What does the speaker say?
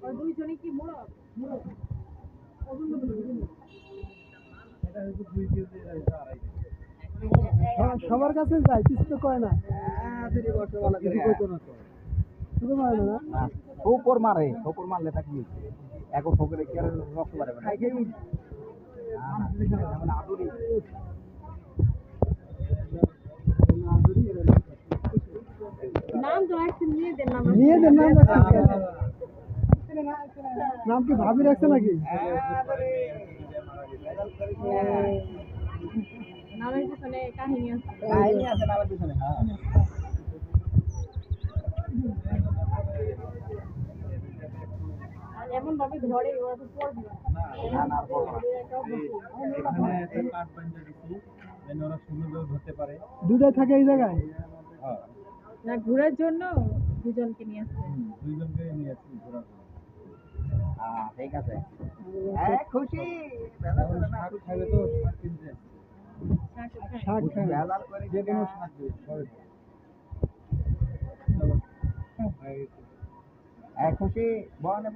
আর দুইজনই কি মোড়া মোড়া ওজন কত এটা হচ্ছে 2 কেজি আর 2.5 সবার কাছে যায় কিছু তো কয় না শুধু মারে না ঠোকর মারলে তা কি এখন ঠোকরে কি আর রক্ত পারে না আদুরি নাম তো রাখছেন নিয়ে দেন নাম নাম কি ভাবি রাখছে নাকি নামের পিছনে কাহিনী আছে নামের পিছনে হ্যাঁ আর এমন ভাবে ধরে ওরা তো পড়বে না পড়বে না এখানে কাট বান্ধা দিছি যেন ওরা সুন্দরভাবে ধরতে পারে দুটাই থাকে এই জায়গায় হ্যাঁ না ঘোরার জন্য দুজনকে নিয়ে আসছে দুইজনকে নিয়ে আসছি ঘোরার জন্য ঠিক আছে খুশি শাক খাবে তো শাক কিনতে শাক খায় যে কোনো শাক দিয়ে সবাই চলো খুশি বনে